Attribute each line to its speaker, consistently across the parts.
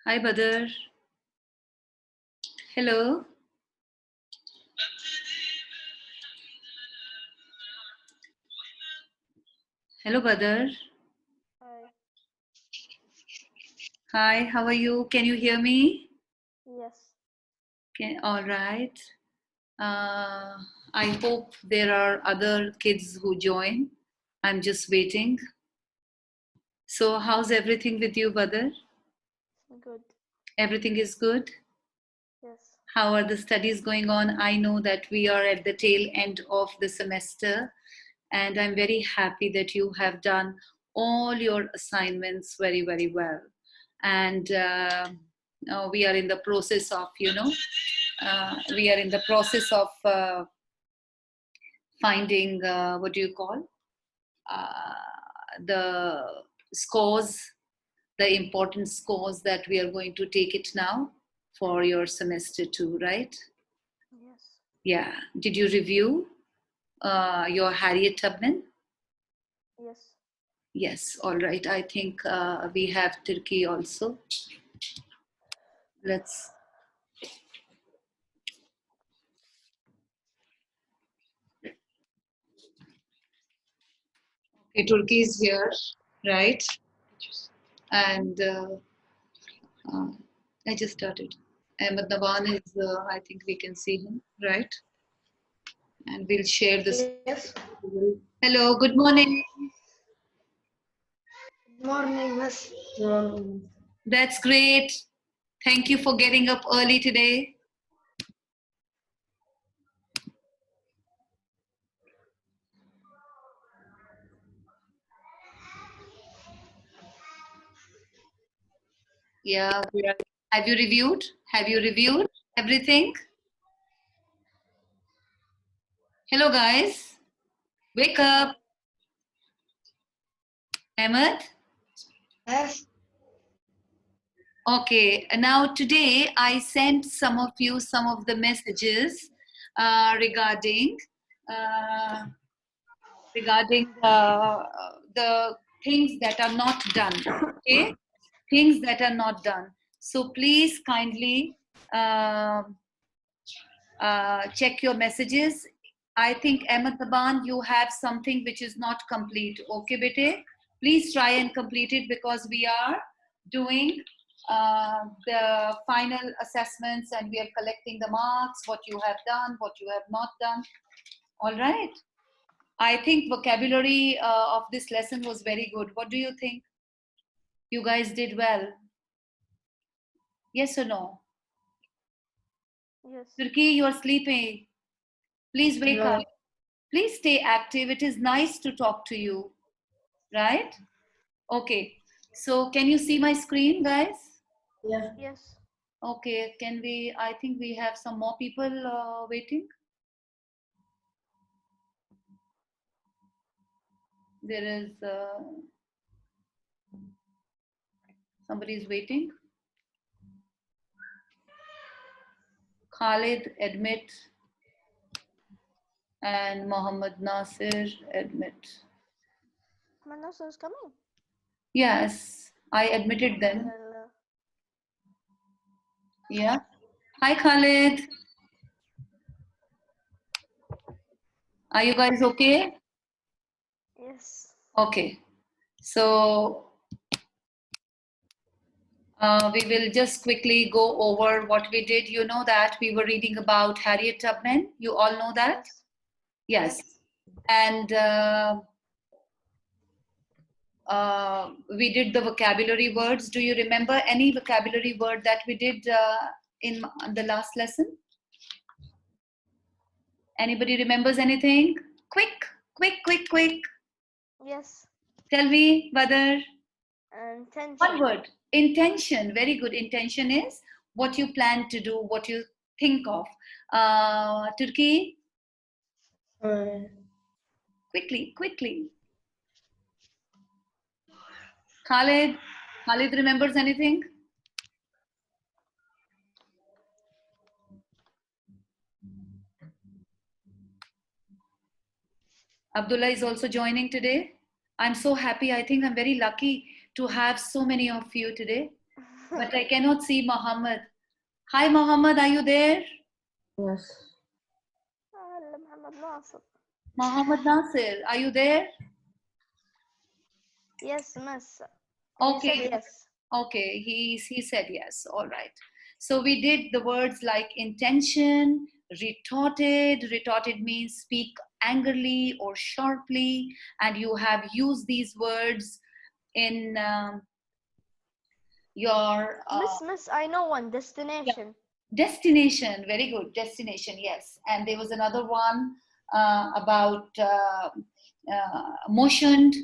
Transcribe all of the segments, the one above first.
Speaker 1: Hi, Badr. Hello. Hello, Badr.
Speaker 2: Hi.
Speaker 1: Hi, how are you? Can you hear me?
Speaker 2: Yes.
Speaker 1: All right. Uh, I hope there are other kids who join. I'm just waiting. So, how's everything with you, Badr?
Speaker 2: Good.
Speaker 1: Everything is good?
Speaker 2: Yes.
Speaker 1: How are the studies going on? I know that we are at the tail end of the semester, and I'm very happy that you have done all your assignments very, very well. And now we are in the process of, we are in the process of finding what do you call the scores, the important scores that we are going to take it now for your semester two, right?
Speaker 2: Yes.
Speaker 1: Yeah. Did you review your Harriet Tubman?
Speaker 2: Yes.
Speaker 1: Yes. All right. I think we have Turkey also. Let's. Okay, Turkey is here, right? And uh, I just started. Ahmed Nawan is, I think we can see him, right? And we'll share this.
Speaker 3: Yes.
Speaker 1: Hello, good morning.
Speaker 3: Good morning, Miss.
Speaker 1: That's great. Thank you for getting up early today. Yeah, we are. Have you reviewed? Have you reviewed everything? Hello, guys. Wake up. Ahmed?
Speaker 3: Yes.
Speaker 1: Okay, now today I sent some of you some of the messages regarding uh, the things that are not done. Okay, things that are not done. So please kindly check your messages. I think Ahmed Taban, you have something which is not complete. Okay, bete? Please try and complete it because we are doing the final assessments and we are collecting the marks, what you have done, what you have not done. All right. I think vocabulary of this lesson was very good. What do you think? You guys did well. Yes or no?
Speaker 2: Yes.
Speaker 1: Turkey, you're sleeping. Please wake
Speaker 3: No.
Speaker 1: up. Please stay active. It is nice to talk to you, right? Okay. So can you see my screen, guys?
Speaker 3: Yeah.
Speaker 2: Yes.
Speaker 1: Okay. Can we? I think we have some more people waiting. There is somebody is waiting. Khalid, admit, and Mohammed Nasir, admit.
Speaker 2: Manas is coming.
Speaker 1: Yes, I admitted
Speaker 2: Okay.
Speaker 1: them.
Speaker 2: I'll,
Speaker 1: Yeah. Hi, Khalid. Are you guys okay?
Speaker 2: yes.
Speaker 1: Okay. So we will just quickly go over what we did. You know that we were reading about Harriet Tubman. You all know that?
Speaker 2: Yes.
Speaker 1: Yes.
Speaker 2: Yes.
Speaker 1: And we did the vocabulary words. Do you remember any vocabulary word that we did in the last lesson? Anybody remembers anything? Quick, quick, quick, quick.
Speaker 2: Yes.
Speaker 1: Tell me whether one
Speaker 2: Intention.
Speaker 1: word. Intention. Very good. Intention is what you plan to do, what you think of. Turkey,
Speaker 3: Uh,
Speaker 1: quickly, quickly. Khalid, Khalid remembers anything? Abdullah is also joining today. I'm so happy. I think I'm very lucky to have so many of you today. but I cannot see Muhammad. Hi, Muhammad, are you there?
Speaker 3: Yes.
Speaker 2: محمد ناصر.
Speaker 1: Muhammad Nasir, are you there?
Speaker 2: Yes, miss. He
Speaker 1: Okay.
Speaker 2: said yes.
Speaker 1: Okay, he said yes. All right. So we did the words like intention, retorted. Retorted means speak angrily or sharply, and you have used these words in your
Speaker 2: Miss, I know one. Destination.
Speaker 1: destination. Very good, destination. Yes, and there was another one about motioned.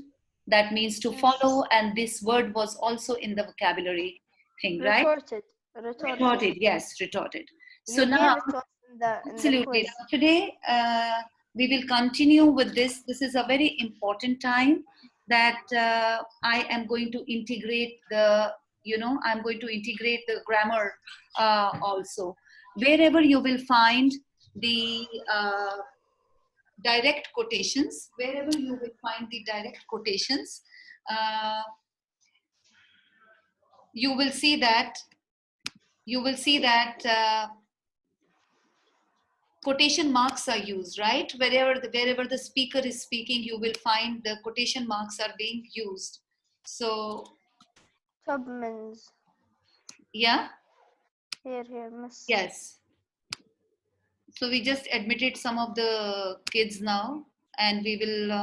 Speaker 1: That means to
Speaker 2: Yes.
Speaker 1: follow, and this word was also in the vocabulary thing, right?
Speaker 2: Retorted.
Speaker 1: Retorted, yes, retorted. So
Speaker 2: You
Speaker 1: now,
Speaker 2: gave it to us in the
Speaker 1: absolutely.
Speaker 2: quiz.
Speaker 1: Now today, we will continue with this. This is a very important time that I am going to integrate the, I'm going to integrate the grammar also. Wherever you will find the direct quotations, you will see that quotation marks are used, right? Wherever the speaker is speaking, you will find the quotation marks are being used. So
Speaker 2: Tubmans.
Speaker 1: yeah,
Speaker 2: Here, miss.
Speaker 1: yes. So we just admitted some of the kids now, and we will.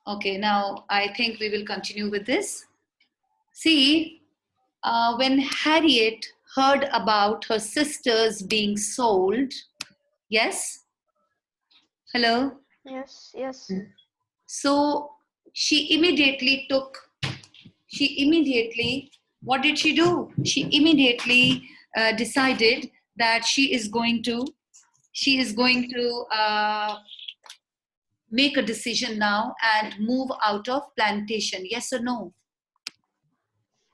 Speaker 1: Okay, now I think we will continue with this. See, when Harriet heard about her sisters being sold, yes. Hello.
Speaker 2: Yes.
Speaker 1: So what did she do? She immediately decided that she is going to make a decision now and move out of plantation. Yes or no?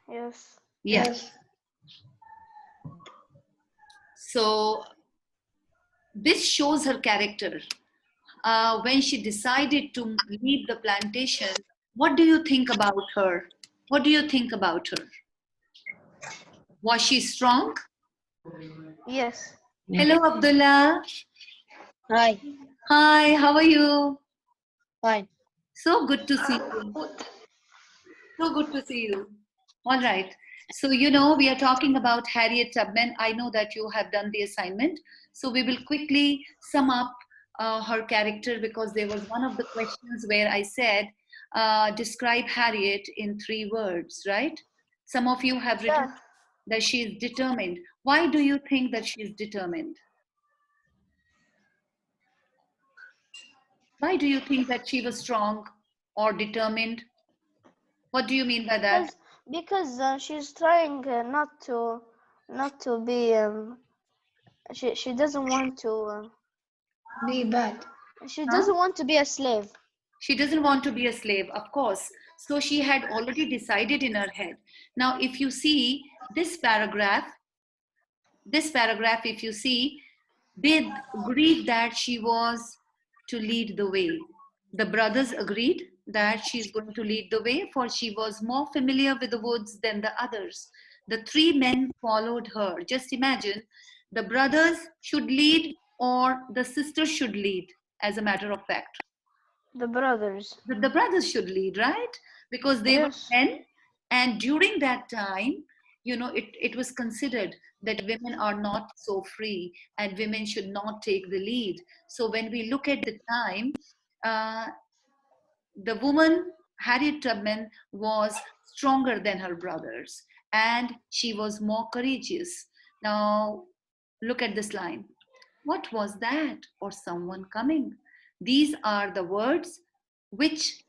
Speaker 2: Yes.
Speaker 1: Yes. So this shows her character. When she decided to leave the plantation, what do you think about her? What do you think about her? Was she strong?
Speaker 2: Yes.
Speaker 1: Hello, Abdullah.
Speaker 3: Hi.
Speaker 1: Hi, how are you?
Speaker 3: Fine.
Speaker 1: So good to see you. So good to see you. All right. So, we are talking about Harriet Tubman. I know that you have done the assignment. So, we will quickly sum up her character because there was one of the questions where I said, describe Harriet in 3 words, right? Some of you have written
Speaker 2: Yeah.
Speaker 1: that she is determined. Why do you think that she is determined? Why do you think that she was strong or determined? What do you mean by that?
Speaker 2: Because she's trying not to be she doesn't want to
Speaker 3: Be bad.
Speaker 2: she doesn't want to be a slave.
Speaker 1: She doesn't want to be a slave, of course. So she had already decided in her head. Now, if you see this paragraph, if you see, they agreed that she was to lead the way. The brothers agreed that she is going to lead the way, for she was more familiar with the woods than the others. The 3 men followed her. Just imagine, the brothers should lead or the sisters should lead, as a matter of fact.
Speaker 2: The brothers.
Speaker 1: The brothers should lead, right? Because they were men, and during that time, it was considered that women are not so free and women should not take the lead. So when we look at the time, the woman Harriet Tubman was stronger than her brothers and she was more courageous. Now look at this line. What was that? Or someone coming? These are the words which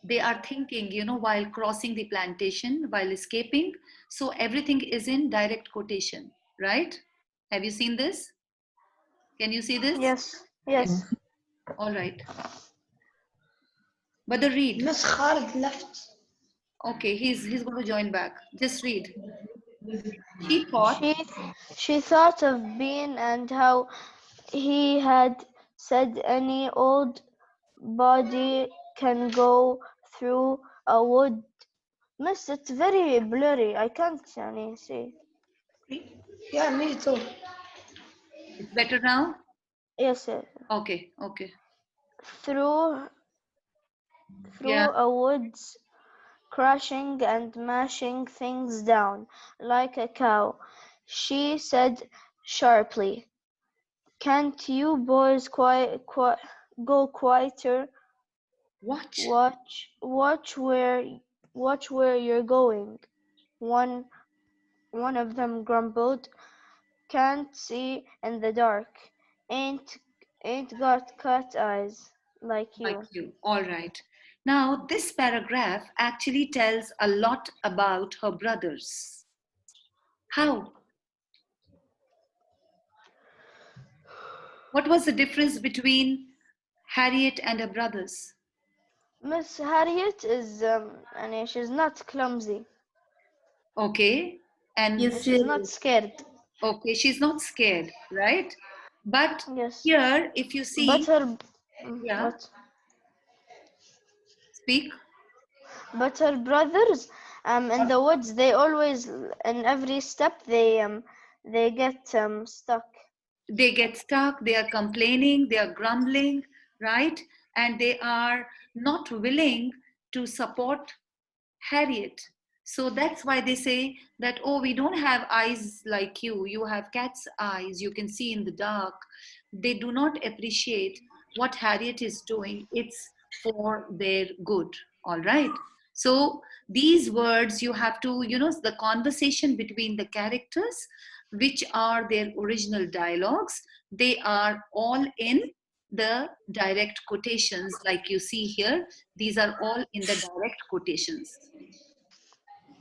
Speaker 1: they are thinking, while crossing the plantation, while escaping. So everything is in direct quotation, right? Have you seen this? Can you see this?
Speaker 2: Yes.
Speaker 1: All right. But the read.
Speaker 3: Miss Khalid left.
Speaker 1: Okay, he's going to join back. Just read. She thought.
Speaker 2: She thought of Ben and how he had said any old body can go through a wood Miss, it's very blurry. I can't see.
Speaker 3: Yeah, me too.
Speaker 1: It's better now?
Speaker 2: Yes, yes.
Speaker 1: Okay, okay.
Speaker 2: Through
Speaker 1: Yeah.
Speaker 2: a woods, crashing and mashing things down like a cow. She said sharply, "Can't you boys go quieter?
Speaker 1: What?
Speaker 2: Watch where you're going." One one of them grumbled, "Can't see in the dark. Ain't got cat eyes like
Speaker 1: Like
Speaker 2: you."
Speaker 1: you. All right. Now, this paragraph actually tells a lot about her brothers. How? What was the difference between Harriet and her brothers?
Speaker 2: Miss Harriet is she's not clumsy.
Speaker 1: Okay. And
Speaker 2: And she's not scared.
Speaker 1: okay, she's not scared, right? But
Speaker 2: Yes.
Speaker 1: here, if you
Speaker 2: But
Speaker 1: see,
Speaker 2: her
Speaker 1: yeah, speak.
Speaker 2: but her brothers in the woods, they always, in every step, they get stuck.
Speaker 1: They get stuck, they are complaining, they are grumbling, right? And they are not willing to support Harriet. So that's why they say that, oh, we don't have eyes like you have cat's eyes, you can see in the dark. They do not appreciate what Harriet is doing. It's for their good. All right. So these words you have to, the conversation between the characters, which are their original dialogues, they are all in the direct quotations like you see here. These are all in the direct quotations.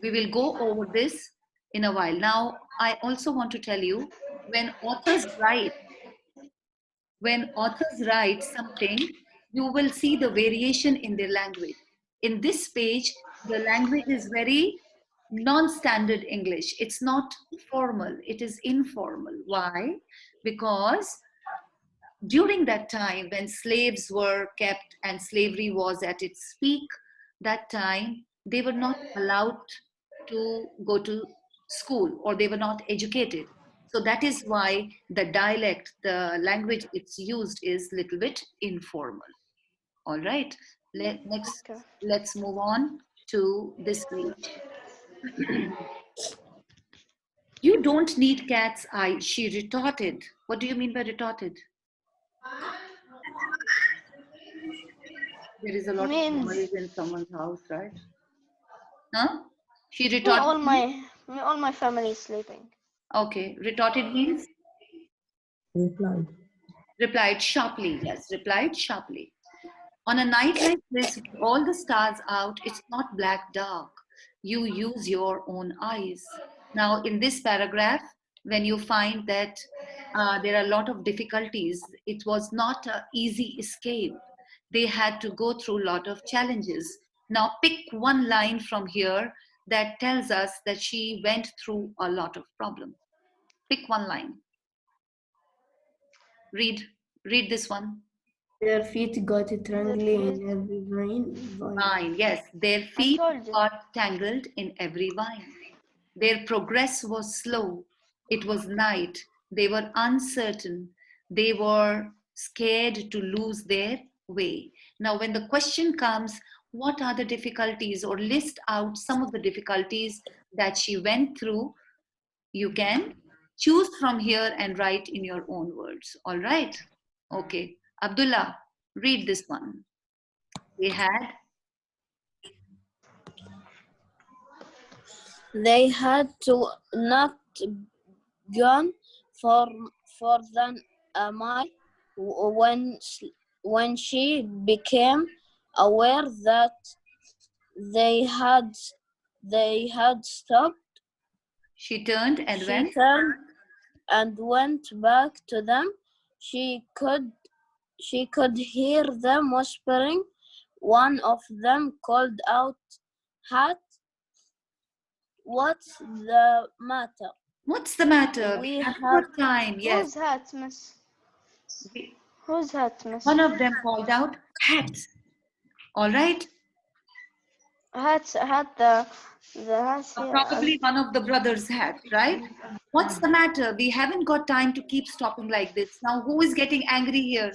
Speaker 1: We will go over this in a while. Now, I also want to tell you, when authors write, something, you will see the variation in their language. In this page, the language is very non-standard English. It's not formal, it is informal. Why? Because during that time when slaves were kept and slavery was at its peak, that time they were not allowed to go to school, or they were not educated. So that is why the dialect, the language it's used is little bit informal. All right. Next,
Speaker 2: Okay.
Speaker 1: let's move on to this page. You don't need cat's eye, she retorted. What do you mean by retorted? There is a lot of
Speaker 2: Means
Speaker 1: noise in someone's house, right? Huh? She
Speaker 2: me
Speaker 1: retorted.
Speaker 2: all my family is sleeping.
Speaker 1: Okay, retorted means
Speaker 4: Replied.
Speaker 1: replied sharply. Yes, replied sharply. On a night like this, with all the stars out, it's not black dark. You use your own eyes. Now, in this paragraph, when you find that there are a lot of difficulties, it was not an easy escape. They had to go through a lot of challenges. Now, pick one line from here that tells us that she went through a lot of problems. Pick one line. Read this one.
Speaker 4: Their feet got tangled
Speaker 2: feet-
Speaker 4: in every vine.
Speaker 1: Vine, yes, their
Speaker 2: I
Speaker 1: feet
Speaker 2: told you.
Speaker 1: got tangled in every vine. Their progress was slow. It was night. They were uncertain. They were scared to lose their way. Now, when the question comes, what are the difficulties, or list out some of the difficulties that she went through, you can choose from here and write in your own words. All right? Okay. Abdullah, read this one. They had
Speaker 5: They had to not gone for than a mile when she became aware that they had stopped.
Speaker 1: She turned and
Speaker 5: She
Speaker 1: went.
Speaker 5: turned and went back to them. She could hear them whispering. One of them called out, "Hat, what's the matter?"
Speaker 1: What's the matter?
Speaker 5: We
Speaker 1: We have
Speaker 5: have
Speaker 1: good time. Yes.
Speaker 2: Whose hat, miss?
Speaker 1: We-
Speaker 2: Whose hat, miss?
Speaker 1: One of them called out, hat. All right.
Speaker 2: had the hats here.
Speaker 1: Probably one of the brothers had, right? What's the matter? We haven't got time to keep stopping like this. Now, who is getting angry here?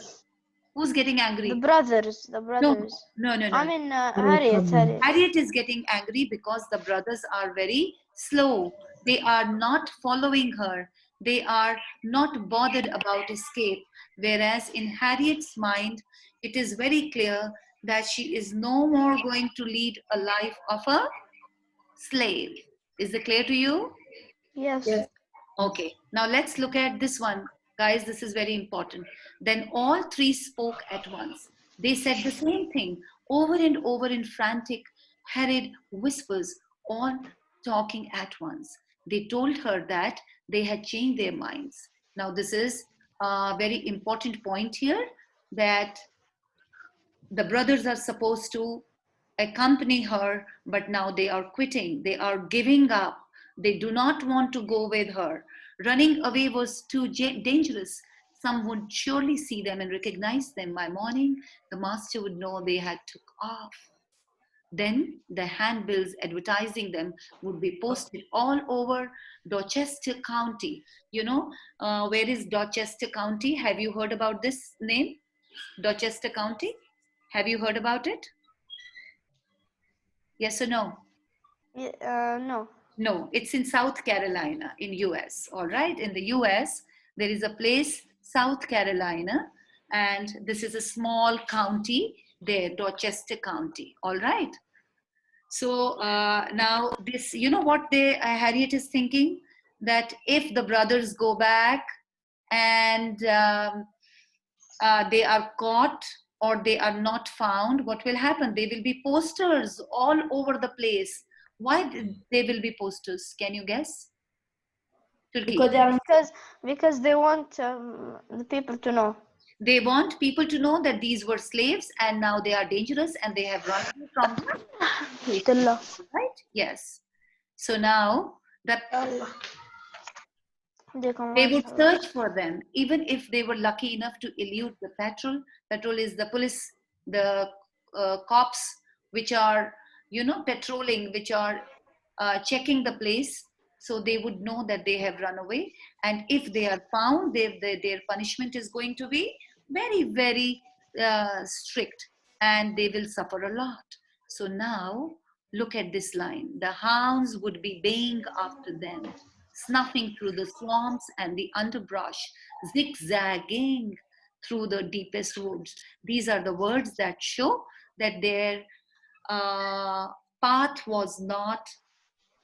Speaker 1: Who's getting
Speaker 2: The
Speaker 1: angry?
Speaker 2: brothers, the
Speaker 1: No,
Speaker 2: brothers.
Speaker 1: no, no,
Speaker 2: I
Speaker 1: no.
Speaker 2: mean,
Speaker 4: No
Speaker 2: Harriet,
Speaker 4: problem.
Speaker 2: Harriet.
Speaker 1: Harriet is getting angry because the brothers are very slow. They are not following her. They are not bothered about escape. Whereas in Harriet's mind, it is very clear that she is no more going to lead a life of a slave. Is it clear to you?
Speaker 2: Yes.
Speaker 4: Yes.
Speaker 1: Okay, now let's look at this one. Guys, this is very important. Then all three spoke at once. They said the same thing over and over in frantic, hurried whispers, all talking at once. They told her that they had changed their minds. Now, this is a very important point here, that the brothers are supposed to accompany her, but now they are quitting. They are giving up. They do not want to go with her. Running away was too dangerous. Some would surely see them and recognize them. By morning, the master would know they had took off. Then the handbills advertising them would be posted all over Dorchester County. You know, where is Dorchester County? Have you heard about this name? Dorchester County? Have you heard about it? Yes or no?
Speaker 2: No.
Speaker 1: No, it's in South Carolina in US. All right, in the US, there is a place, South Carolina, and this is a small county there, Dorchester County. All right. So now this, you know what Harriet is thinking? That if the brothers go back and they are caught or they are not found, what will happen? There will be posters all over the place. Why they will be posters? Can you guess? Turkey.
Speaker 4: Because they are
Speaker 2: Because they want the people to know.
Speaker 1: They want people to know that these were slaves and now they are dangerous and they have run away from them. Right? Yes. So now that
Speaker 3: Allah.
Speaker 1: they would search for them, even if they were lucky enough to elude the patrol. Patrol is the police, the cops, which are, you know, patrolling, which are checking the place. So they would know that they have run away. And if they are found, their punishment is going to be very, very strict and they will suffer a lot. So now look at this line. The hounds would be baying after them, snuffing through the swamps and the underbrush, zigzagging through the deepest woods. These are the words that show that their path was not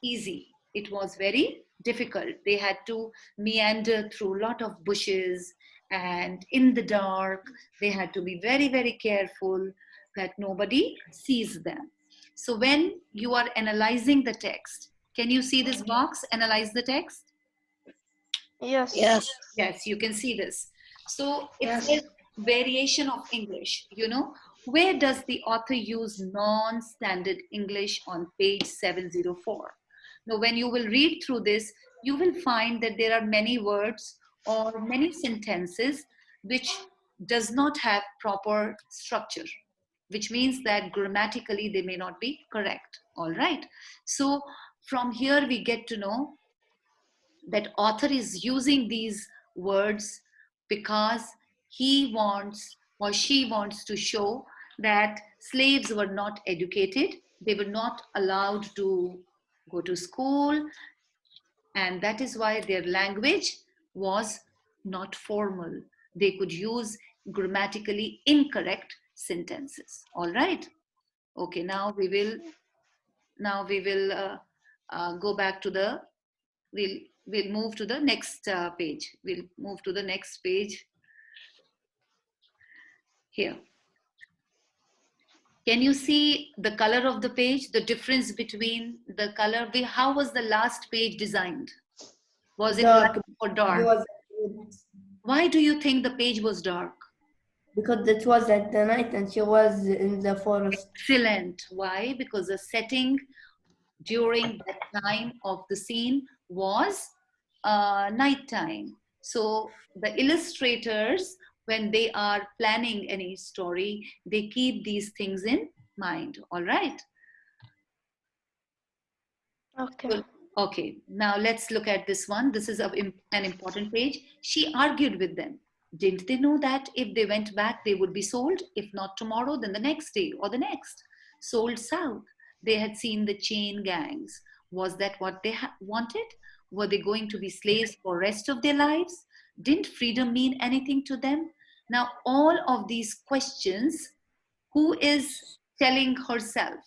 Speaker 1: easy. It was very difficult. They had to meander through a lot of bushes and in the dark. They had to be very, very careful that nobody sees them. So when you are analyzing the text, can you see this box? Analyze the text.
Speaker 2: Yes.
Speaker 5: Yes.
Speaker 1: Yes, you can see this. So it's
Speaker 3: Yes.
Speaker 1: a variation of English, you know. Where does the author use non-standard English on page 704? Now, when you will read through this, you will find that there are many words or many sentences which does not have proper structure, which means that grammatically they may not be correct. All right. So from here we get to know that author is using these words because he wants or she wants to show that slaves were not educated, they were not allowed to go to school, and that is why their language was not formal. They could use grammatically incorrect sentences. All right. Okay, now we will go back to the we'll move to the next page. We'll move to the next page here. Can you see the color of the page, the difference between the color? How was the last page designed? Was it
Speaker 4: dark.
Speaker 1: light or
Speaker 4: It
Speaker 1: dark?
Speaker 4: was
Speaker 1: Why do you think the page was dark?
Speaker 4: because it was at the night and she was in the forest.
Speaker 1: Excellent. Why? Because the setting during that time of the scene was nighttime. So the illustrators, when they are planning any story, they keep these things in mind. All right.
Speaker 2: Okay.
Speaker 1: Well, okay, now let's look at this one. This is an important page. She argued with them. Didn't they know that if they went back, they would be sold? If not tomorrow, then the next day or the next. Sold south. They had seen the chain gangs. Was that what they wanted? Were they going to be slaves for rest of their lives? Didn't freedom mean anything to them? Now, all of these questions, who is telling herself?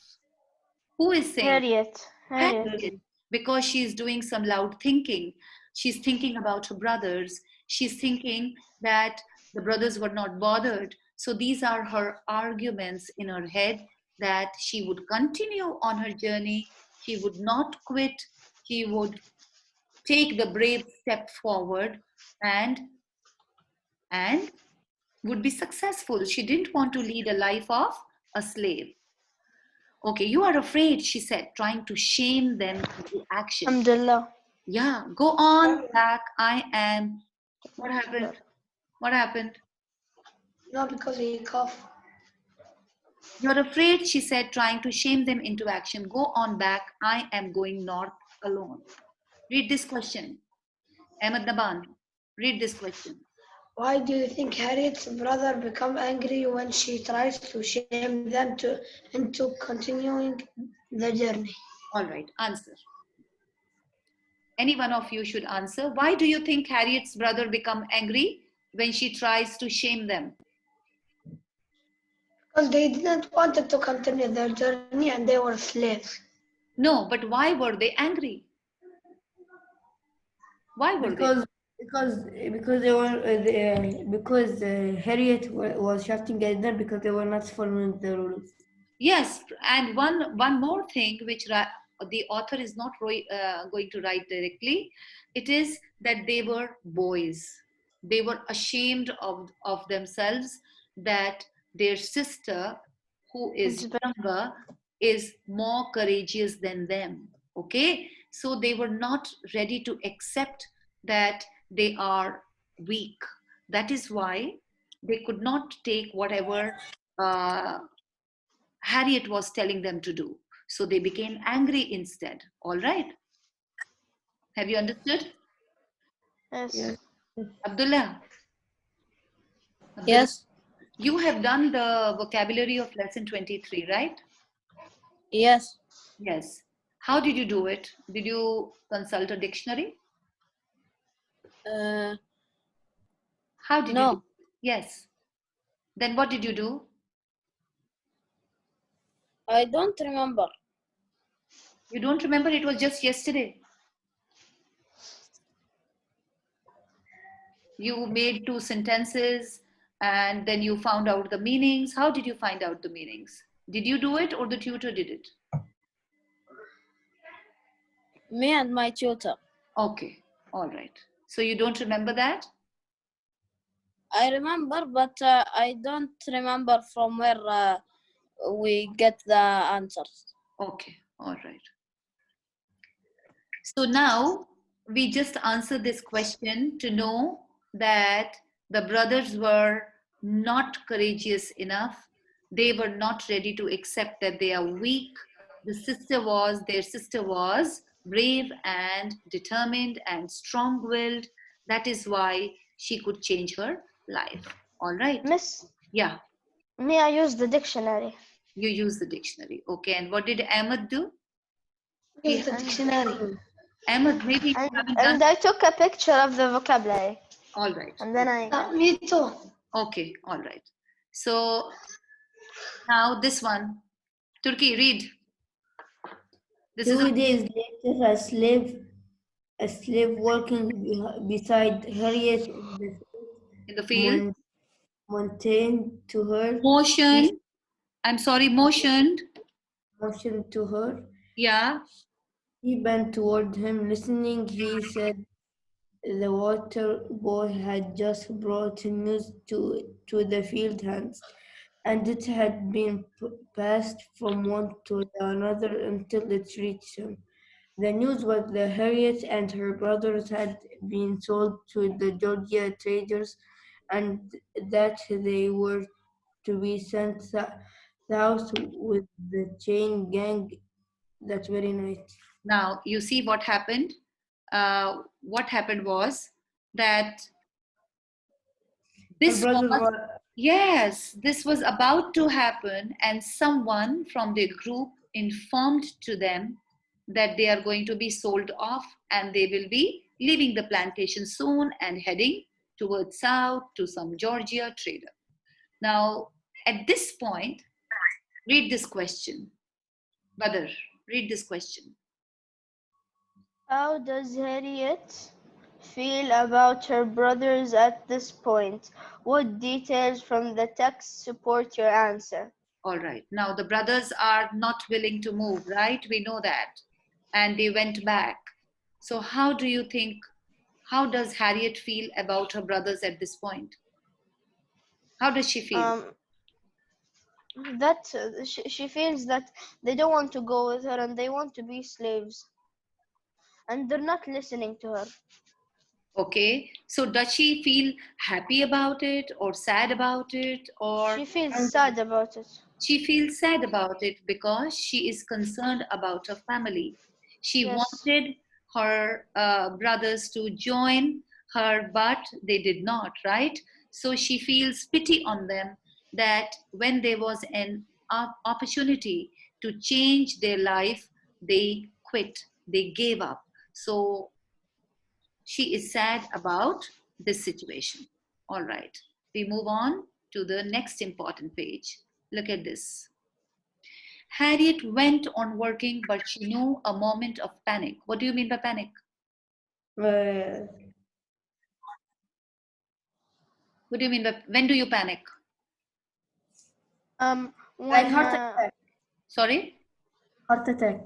Speaker 1: Who is saying?
Speaker 2: Harriet.
Speaker 1: Harriet, because she's doing some loud thinking. She's thinking about her brothers. She's thinking that the brothers were not bothered. So these are her arguments in her head that she would continue on her journey. She would not quit. She would take the brave step forward and and would be successful. She didn't want to lead a life of a slave. Okay, you are afraid, she said, trying to shame them into action.
Speaker 2: Alhamdulillah.
Speaker 1: Yeah, go on back. I am. What happened? What happened?
Speaker 3: No, because he coughed.
Speaker 1: You're afraid, she said, trying to shame them into action. Go on back. I am going north alone. Read this question. Ahmed Naban, read this question.
Speaker 3: Why do you think Harriet's brother become angry when she tries to shame them into continuing the journey?
Speaker 1: All right, answer. Any one of you should answer. Why do you think Harriet's brother become angry when she tries to shame them?
Speaker 3: Because they didn't want to continue their journey and they were slaves.
Speaker 1: No, but why were they angry? Why were they?
Speaker 4: Because they were because Harriet was shouting at them because they were not following the rules.
Speaker 1: Yes, and one more thing which the author is not going to write directly, it is that they were boys. They were ashamed of themselves that their sister, who is younger, is more courageous than them. Okay, so they were not ready to accept that they are weak. That is why they could not take whatever Harriet was telling them to do. So they became angry instead. All right. Have you understood?
Speaker 2: Yes.
Speaker 4: Yes.
Speaker 1: Abdullah,
Speaker 5: Yes.
Speaker 1: you have done the vocabulary of lesson 23, right?
Speaker 5: Yes.
Speaker 1: Yes. How did you do it? Did you consult a dictionary? How did you do
Speaker 5: No.
Speaker 1: it? Yes. Then what did you do?
Speaker 5: I don't remember.
Speaker 1: You don't remember? It was just yesterday. You made two sentences and then you found out the meanings. How did you find out the meanings? Did you do it or the tutor did it?
Speaker 5: Me and my tutor.
Speaker 1: Okay, all right. So you don't remember that?
Speaker 5: I remember, but I don't remember from where we get the answers.
Speaker 1: Okay, all right. So now we just answered this question to know that the brothers were not courageous enough. They were not ready to accept that they are weak. Their sister was brave and determined and strong willed. That is why she could change her life. All right.
Speaker 2: Miss,
Speaker 1: Yeah,
Speaker 2: may I use the dictionary?
Speaker 1: you use the dictionary. Okay. And what did Ahmed do?
Speaker 3: Use the dictionary.
Speaker 1: Ahmed, maybe you haven't done.
Speaker 2: And I took a picture of the vocabulary.
Speaker 1: All right.
Speaker 2: And then
Speaker 3: Me too.
Speaker 1: Okay, all right. So now this one, Turkey, read. This is
Speaker 4: 2 days later, a slave working beside Harriet
Speaker 1: in the field.
Speaker 4: mounted to her.
Speaker 1: Motion. I'm sorry, motioned.
Speaker 4: Motioned to her.
Speaker 1: Yeah.
Speaker 4: He bent toward him, listening. He said the water boy had just brought news to the field hands, and it had been passed from one to another until it reached him. The news was that Harriet and her brothers had been sold to the Georgia traders and that they were to be sent south with the chain gang that very night.
Speaker 1: Now, you see what happened? What happened was that
Speaker 4: Her
Speaker 1: this
Speaker 4: brother
Speaker 1: was,
Speaker 4: was,
Speaker 1: yes, this was about to happen, and someone from their group informed to them that they are going to be sold off and they will be leaving the plantation soon and heading towards south to some Georgia trader. Now, at this point, read this question. Badr, read this question.
Speaker 2: How does Harriet feel about her brothers at this point? What details from the text support your answer?
Speaker 1: All right. Now, the brothers are not willing to move, right? We know that. And they went back. So, how do you think, how does Harriet feel about her brothers at this point? How does she feel?
Speaker 2: That she feels that they don't want to go with her and they want to be slaves, and they're not listening to her.
Speaker 1: Okay. So, does she feel happy about it or sad about it? Or
Speaker 2: She feels sad about it.
Speaker 1: she feels sad about it because she is concerned about her family. She
Speaker 2: Yes.
Speaker 1: wanted her brothers to join her, but they did not, right? So she feels pity on them that when there was an opportunity to change their life, they quit, they gave up. So she is sad about this situation. All right, we move on to the next important page. Look at this. Harriet went on working, but she knew a moment of panic. What do you mean by panic? What do you mean by, when do you panic?
Speaker 2: When
Speaker 4: like heart attack.
Speaker 1: Sorry?
Speaker 4: Heart attack.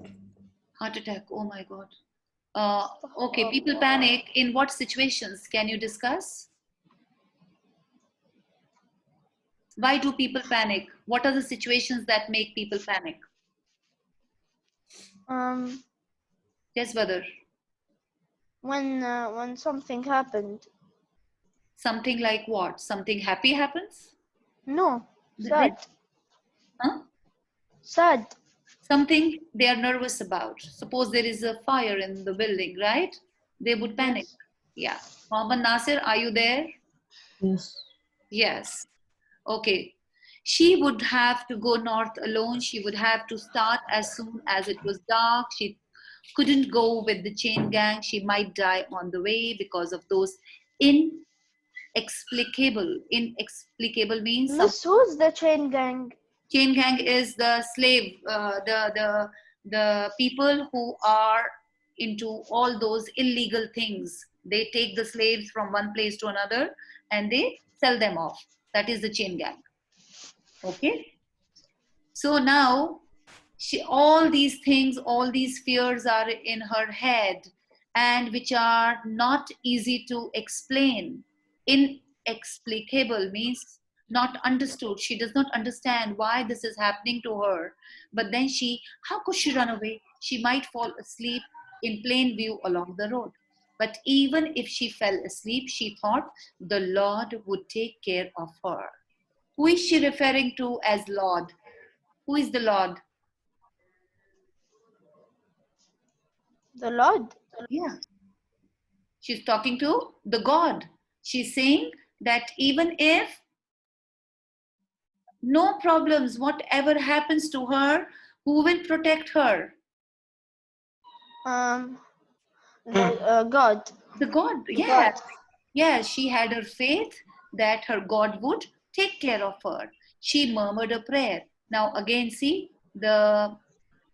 Speaker 1: Heart attack. Oh my God. Okay, people panic. In what situations can you discuss? Why do people panic? What are the situations that make people panic? Yes, Badr.
Speaker 2: When something happened.
Speaker 1: Something like what? Something happy happens?
Speaker 2: No, sad.
Speaker 1: Huh?
Speaker 2: Sad.
Speaker 1: Something they are nervous about. Suppose there is a fire in the building, right? They would panic.
Speaker 2: Yes.
Speaker 1: Yeah. Mohammed Nasir, are you there?
Speaker 6: Yes.
Speaker 1: Yes. Okay. She would have to go north alone. She would have to start as soon as it was dark. She couldn't go with the chain gang. She might die on the way because of those inexplicable. Inexplicable means some,
Speaker 2: Miss, who's the chain gang?
Speaker 1: chain gang is the slave, the people who are into all those illegal things. They take the slaves from one place to another and they sell them off. That is the chain gang. Okay. So now all these things, all these fears are in her head and which are not easy to explain. Inexplicable means not understood. She does not understand why this is happening to her. But then how could she run away? She might fall asleep in plain view along the road. But even if she fell asleep, she thought the Lord would take care of her. Who is she referring to as Lord? Who is the Lord?
Speaker 2: The Lord?
Speaker 1: Yeah. She's talking to the God. She's saying that even if no problems, whatever happens to her, who will protect her?
Speaker 2: God.
Speaker 1: The God. Yeah. Yeah, she had her faith that her God would take care of her. She murmured a prayer. Now again, see, the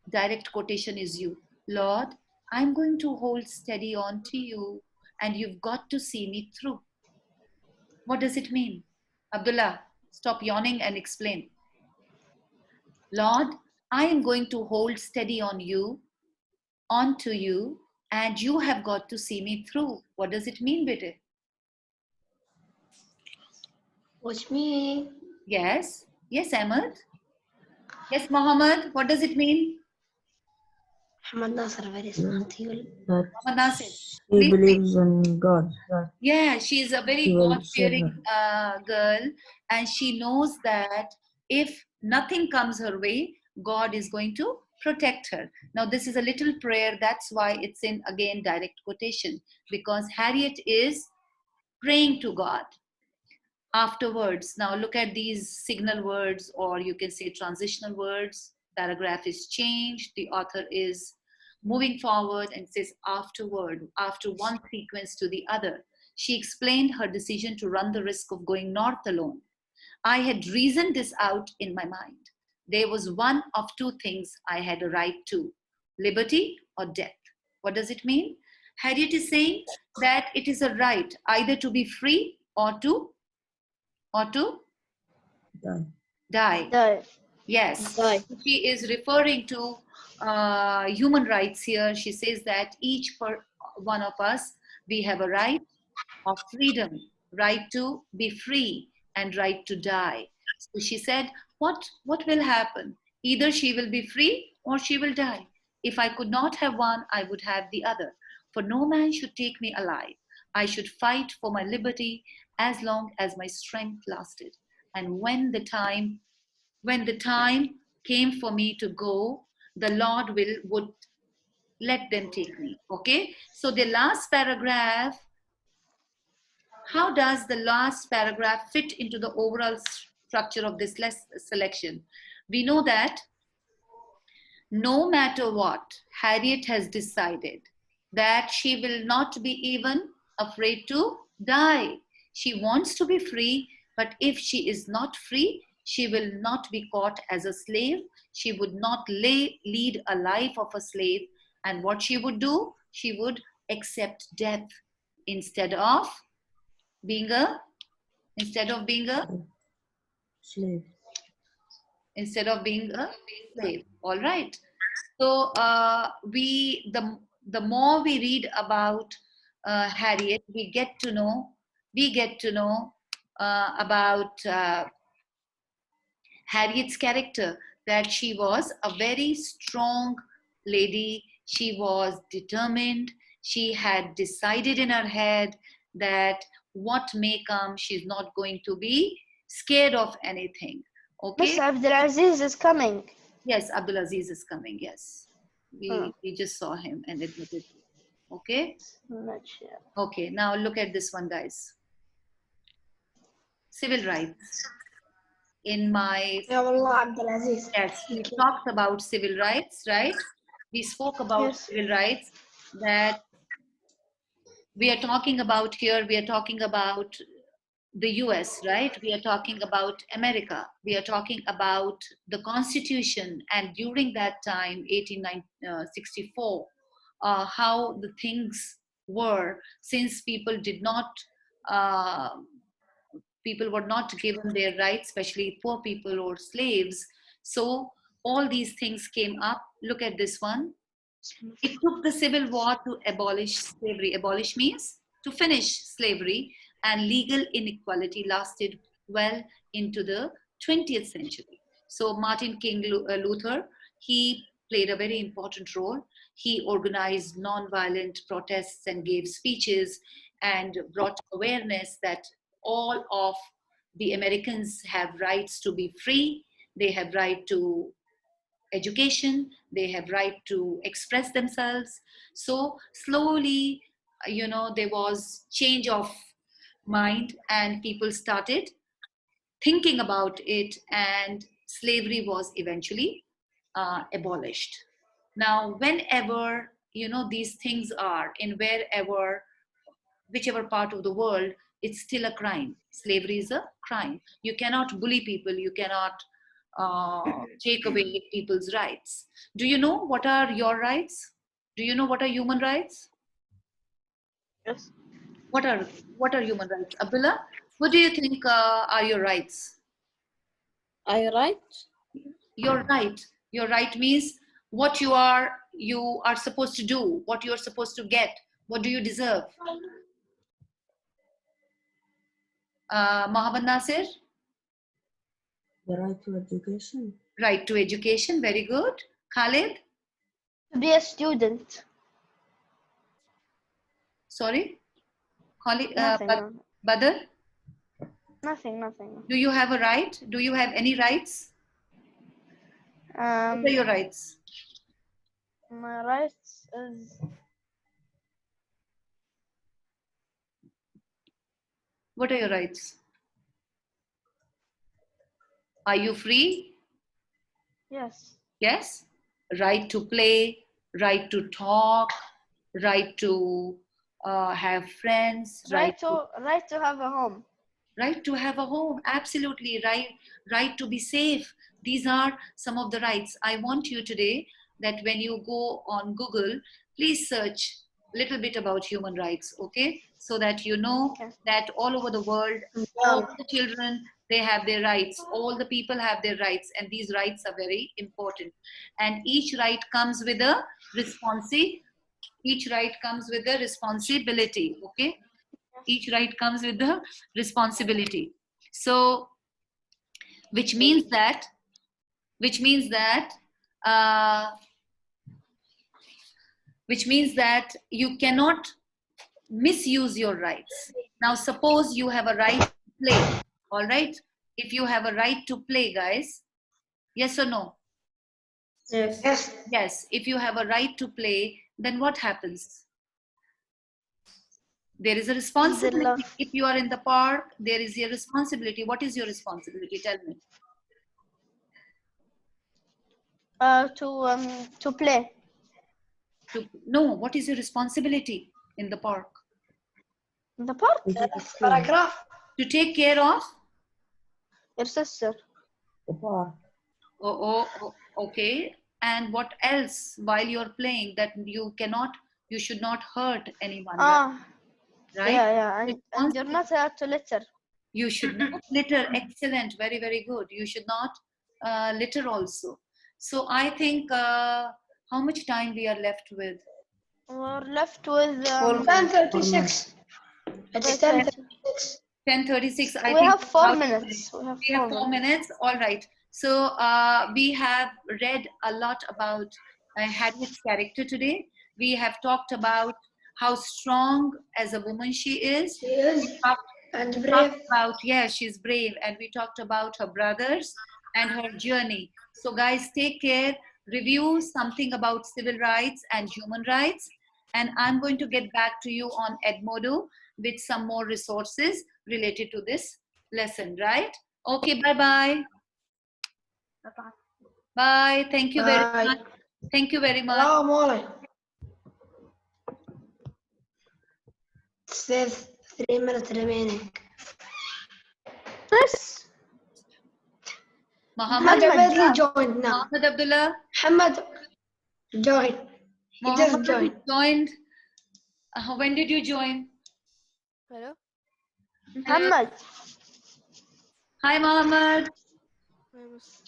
Speaker 1: direct quotation is you. Lord, I'm going to hold steady on to you and you've got to see me through. What does it mean? Abdullah, stop yawning and explain. Lord, I am going to hold steady on to you, and you have got to see me through. What does it mean, Bete?
Speaker 3: What's me?
Speaker 1: Yes. Yes, Ahmed. Yes, Mohammed. What does it mean?
Speaker 3: Muhammad Nasser, very smart.
Speaker 6: That
Speaker 1: Mohammed Nasir.
Speaker 6: she
Speaker 1: Please
Speaker 6: believes in God. That
Speaker 1: yeah, she is a very
Speaker 6: He will save
Speaker 1: God-fearing girl, and she knows that if nothing comes her way, God is going to protect her. Now, this is a little prayer. That's why it's in, again, direct quotation, because Harriet is praying to God. Afterwards, now look at these signal words, or you can say transitional words. Paragraph is changed. The author is moving forward and says afterward, after one sequence to the other. She explained her decision to run the risk of going north alone. I had reasoned this out in my mind. There was one of two things I had a right to: liberty or death. What does it mean? Harriet is saying that it is a right either to be free or to
Speaker 6: Done.
Speaker 1: die.
Speaker 2: Die.
Speaker 1: Yes.
Speaker 5: Die.
Speaker 1: She is referring to human rights here. She says that each one of us, we have a right of freedom, right to be free, and right to die. So she said, what will happen? Either she will be free or she will die. If I could not have one, I would have the other. For no man should take me alive. I should fight for my liberty as long as my strength lasted. And when the time came for me to go, the Lord would let them take me. Okay, so the last paragraph, how does the last paragraph fit into the overall structure of this selection? We know that no matter what, Harriet has decided that she will not be even afraid to die. She wants to be free, but if she is not free, she will not be caught as a slave. She would not lead a life of a slave. And what she would do, she would accept death instead of being a
Speaker 6: Slave.
Speaker 1: slave. All right. So the more we read about Harriet, we get to know about Harriet's character, that she was a very strong lady. She was determined. She had decided in her head that what may come, she's not going to be scared of anything.
Speaker 2: Miss
Speaker 1: Okay.
Speaker 2: Abdulaziz is coming.
Speaker 1: Yes, Abdulaziz is coming. Yes,
Speaker 2: Oh.
Speaker 1: we just saw him and admitted. Okay.
Speaker 2: Not sure.
Speaker 1: Okay. Now look at this one, guys. Civil rights. In my
Speaker 3: يا والله عبد العزيز.
Speaker 1: yes, we talked about civil rights, right? We spoke about
Speaker 2: Yes.
Speaker 1: civil rights that we are talking about here. We are talking about the US, right? We are talking about America. We are talking about the Constitution. And during that time, 1864, how the things were, since people were not given their rights, especially poor people or slaves. So all these things came up. Look at this one. It took the Civil War to abolish slavery. Abolish means to finish slavery, and legal inequality lasted well into the 20th century. So Martin King Luther, he played a very important role. He organized nonviolent protests and gave speeches and brought awareness that all of the Americans have rights to be free. They have right to education, they have right to express themselves. So slowly, there was change of mind and people started thinking about it, and slavery was eventually abolished. Now whenever these things are in whichever part of the world, it's still a crime. Slavery is a crime. You cannot bully people, you cannot take away people's rights. Do you know what are your rights? Do you know what are human rights?
Speaker 2: Yes.
Speaker 1: What are human rights? Abdullah, what do you think are your rights?
Speaker 5: I right?
Speaker 1: Your right means what you are supposed to do, what you are supposed to get, what do you deserve? Mohammed Nasir?
Speaker 6: The right to education.
Speaker 1: Right to education, very good. Khalid?
Speaker 2: To be a student.
Speaker 1: Sorry? Khalid,
Speaker 2: Nothing.
Speaker 1: Badr?
Speaker 2: Nothing.
Speaker 1: Do you have a right? Do you have any rights? What are your rights?
Speaker 2: My rights is
Speaker 1: What are your rights? Are you free?
Speaker 2: yes.
Speaker 1: Yes. Right to play, right to talk, right to have friends,
Speaker 2: Right to have a home.
Speaker 1: right to have a home. Absolutely right to be safe. These are some of the rights. I want you today that when you go on Google, please search a little bit about human rights, okay? So that you know
Speaker 2: Okay.
Speaker 1: that all over the world, all the children, they have their rights. All the people have their rights, and these rights are very important. And each right comes with a responsibility, okay? Each right comes with the responsibility. So which means that which means that uh, which means that you cannot misuse your rights. Now suppose you have a right to play. All right, if you have a right to play, guys, yes or no?
Speaker 4: Yes.
Speaker 3: Yes.
Speaker 1: Yes. If you have a right to play, then what happens? There is a responsibility.
Speaker 2: love.
Speaker 1: If you are in the park, there is your responsibility. What is your responsibility? Tell me.
Speaker 2: To play.
Speaker 1: No, what is your responsibility in the park?
Speaker 2: In the park.
Speaker 3: Paragraph.
Speaker 1: To take care of?
Speaker 2: Your sister.
Speaker 6: The park.
Speaker 1: Okay. And what else while you're playing that you should not hurt anyone, right?
Speaker 2: Yeah. And you're not allowed to litter.
Speaker 1: You should not litter. Excellent. Very, very good. You should not litter also. So I think how much time we are left with?
Speaker 2: We're left with
Speaker 3: 10:36. It's 10:36.
Speaker 1: 10:36. I
Speaker 2: we
Speaker 1: think
Speaker 2: have 4
Speaker 1: about-
Speaker 2: minutes.
Speaker 1: We have 4 minutes. All right. So we have read a lot about Harriet's character today. We have talked about how strong as a woman she is.
Speaker 3: She is
Speaker 1: We talked
Speaker 3: and
Speaker 1: talked
Speaker 3: brave.
Speaker 1: about, yeah, she's brave, and we talked about her brothers and her journey. So guys, take care, review something about civil rights and human rights, and I'm going to get back to you on Edmodo with some more resources related to this lesson, right? Okay, bye-bye. Bye. Thank you very
Speaker 3: Bye.
Speaker 1: much. Thank you very much.
Speaker 3: Salam alaikum. It says 3 minutes remaining.
Speaker 2: Yes.
Speaker 1: Muhammad,
Speaker 3: Muhammad joined now.
Speaker 1: Muhammad Abdullah,
Speaker 3: Muhammad joined. He just
Speaker 1: Muhammad
Speaker 3: joined.
Speaker 1: joined. When did you join?
Speaker 7: Hello.
Speaker 2: Muhammad.
Speaker 1: Hi, Muhammad.
Speaker 7: I was-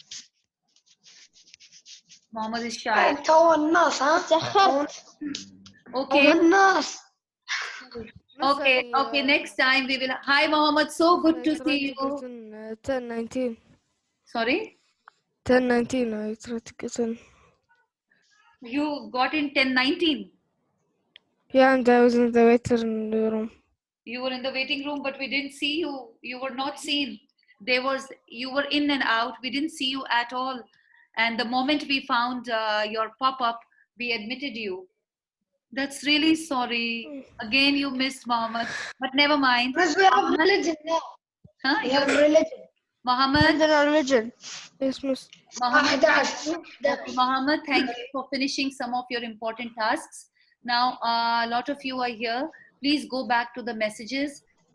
Speaker 1: Muhammad is shy.
Speaker 3: تو الناس ها؟
Speaker 2: تأخرت.
Speaker 3: تو
Speaker 1: Okay,
Speaker 3: الناس.
Speaker 1: okay. Next time we will. Hi, Muhammad. So good to see you.
Speaker 7: 10:19.
Speaker 1: Sorry,
Speaker 7: 10:19. I tried to get in.
Speaker 1: you got in 10:19.
Speaker 7: Yeah, and I was in the waiting room.
Speaker 1: You were in the waiting room, but we didn't see you. You were not seen. You were in and out. We didn't see you at all. And the moment we found your pop-up, we admitted you. That's really sorry. Again, you missed Muhammad, but never mind.
Speaker 3: Because we have religion now.
Speaker 1: Huh?
Speaker 3: We have religion.
Speaker 1: Muhammad,
Speaker 2: عندنا religion.
Speaker 7: Yes, miss.
Speaker 1: Muhammad,
Speaker 3: 11.
Speaker 1: okay, Muhammad, thank you for finishing some of your important tasks. Now, a lot of you are here. Please go back to the messages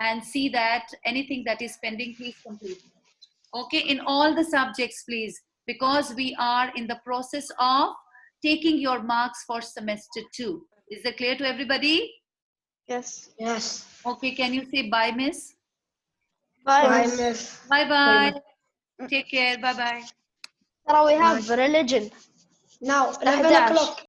Speaker 1: and see that anything that is pending, please complete. Okay, in all the subjects, please, because we are in the process of taking your marks for semester 2. Is that clear to everybody?
Speaker 2: Yes.
Speaker 3: Yes.
Speaker 1: Okay, can you say bye, miss?
Speaker 2: Bye.
Speaker 3: Bye,
Speaker 2: miss.
Speaker 3: miss.
Speaker 1: Bye-bye. Take care. Bye-bye.
Speaker 2: ترى we have religion.
Speaker 3: Now, 11
Speaker 2: 11.
Speaker 3: o'clock.